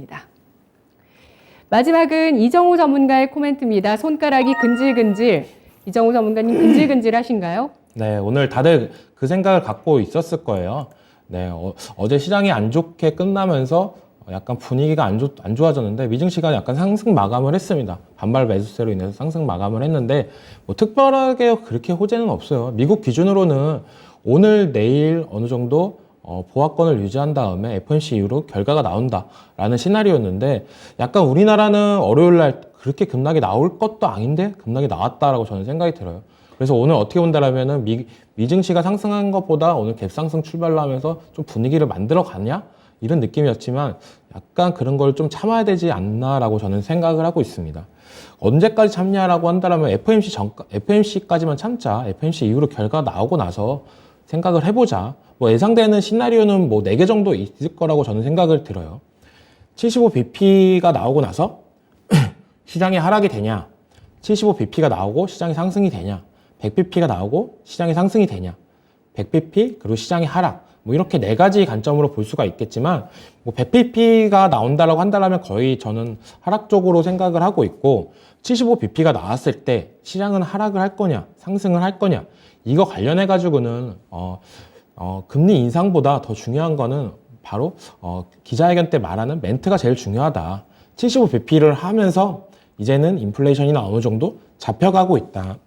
하겠습니다. 마지막은 이정우 전문가의 코멘트입니다. 손가락이 근질근질. 이정우 전문가님 근질근질 하신가요? 네, 오늘 다들 그 생각을 갖고 있었을 거예요. 네, 어제 시장이 안 좋게 끝나면서 약간 분위기가 안 좋아졌는데 미증시가 약간 상승 마감을 했습니다. 반발 매수세로 인해서 상승 마감을 했는데 뭐 특별하게 그렇게 호재는 없어요. 미국 기준으로는 오늘 내일 어느 정도 보합권을 유지한 다음에 FOMC 이후로 결과가 나온다라는 시나리오였는데 약간 우리나라는 월요일 날 그렇게 급락이 나올 것도 아닌데 급락이 나왔다라고 저는 생각이 들어요. 그래서 오늘 어떻게 본다라면은 미증시가 상승한 것보다 오늘 갭상승 출발로 하면서 좀 분위기를 만들어 가냐? 이런 느낌이었지만 약간 그런 걸 좀 참아야 되지 않나라고 저는 생각을 하고 있습니다. 언제까지 참냐라고 한다면 FOMC까지만 참자. FOMC 이후로 결과 나오고 나서 생각을 해보자. 뭐 예상되는 시나리오는 뭐 4개 정도 있을 거라고 저는 생각을 들어요. 75bp가 나오고 나서 시장이 하락이 되냐? 75bp가 나오고 시장이 상승이 되냐? 100bp가 나오고 시장이 상승이 되냐? 100bp 그리고 시장이 하락. 뭐 이렇게 4가지 관점으로 볼 수가 있겠지만 뭐 100bp가 나온다라고 한다면 거의 저는 하락 쪽으로 생각을 하고 있고 75bp가 나왔을 때 시장은 하락을 할 거냐 상승을 할 거냐 이거 관련해 가지고는 금리 인상보다 더 중요한 거는 바로 기자회견 때 말하는 멘트가 제일 중요하다. 75bp를 하면서 이제는 인플레이션이나 어느 정도 잡혀가고 있다.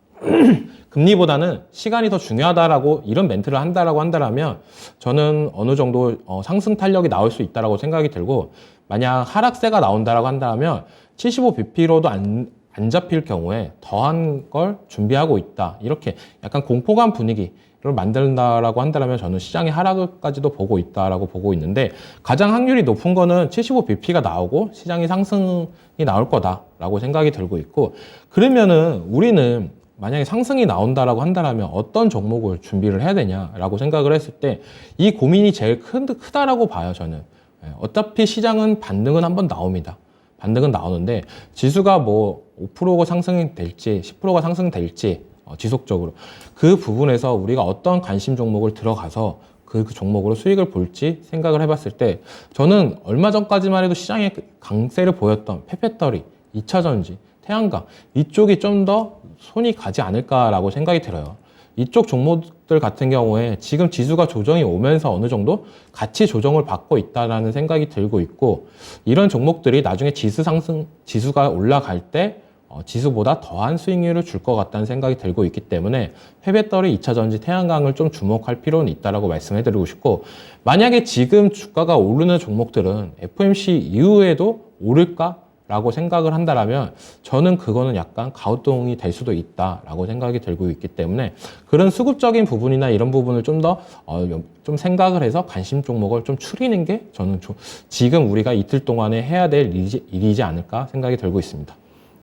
금리보다는 시간이 더 중요하다라고 이런 멘트를 한다라고 한다면 저는 어느 정도 상승 탄력이 나올 수 있다라고 생각이 들고 만약 하락세가 나온다라고 한다면 75bp로도 안 잡힐 경우에 더한 걸 준비하고 있다. 이렇게 약간 공포감 분위기를 만든다라고 한다면 저는 시장의 하락까지도 보고 있다라고 보고 있는데 가장 확률이 높은 거는 75bp가 나오고 시장이 상승이 나올 거다라고 생각이 들고 있고 그러면은 우리는 만약에 상승이 나온다라고 한다면 어떤 종목을 준비를 해야 되냐라고 생각을 했을 때 이 고민이 제일 크다라고 봐요, 저는. 어차피 시장은 반등은 한번 나옵니다. 반등은 나오는데 지수가 뭐 5%가 상승이 될지 10%가 상승될지 지속적으로 그 부분에서 우리가 어떤 관심 종목을 들어가서 그 종목으로 수익을 볼지 생각을 해봤을 때 저는 얼마 전까지만 해도 시장에 강세를 보였던 페페터리, 2차전지, 태양광 이쪽이 좀 더 손이 가지 않을까라고 생각이 들어요. 이쪽 종목들 같은 경우에 지금 지수가 조정이 오면서 어느 정도 같이 조정을 받고 있다라는 생각이 들고 있고 이런 종목들이 나중에 지수가 올라갈 때 지수보다 더한 수익률을 줄 것 같다는 생각이 들고 있기 때문에 페베터리 2차전지 태양광을 좀 주목할 필요는 있다라고 말씀해 드리고 싶고 만약에 지금 주가가 오르는 종목들은 FOMC 이후에도 오를까? 라고 생각을 한다면 저는 그거는 약간 가우동이 될 수도 있다라고 생각이 들고 있기 때문에 그런 수급적인 부분이나 이런 부분을 좀 더 좀 생각을 해서 관심 종목을 좀 추리는 게 저는 지금 우리가 이틀 동안에 해야 될 일이지 않을까 생각이 들고 있습니다.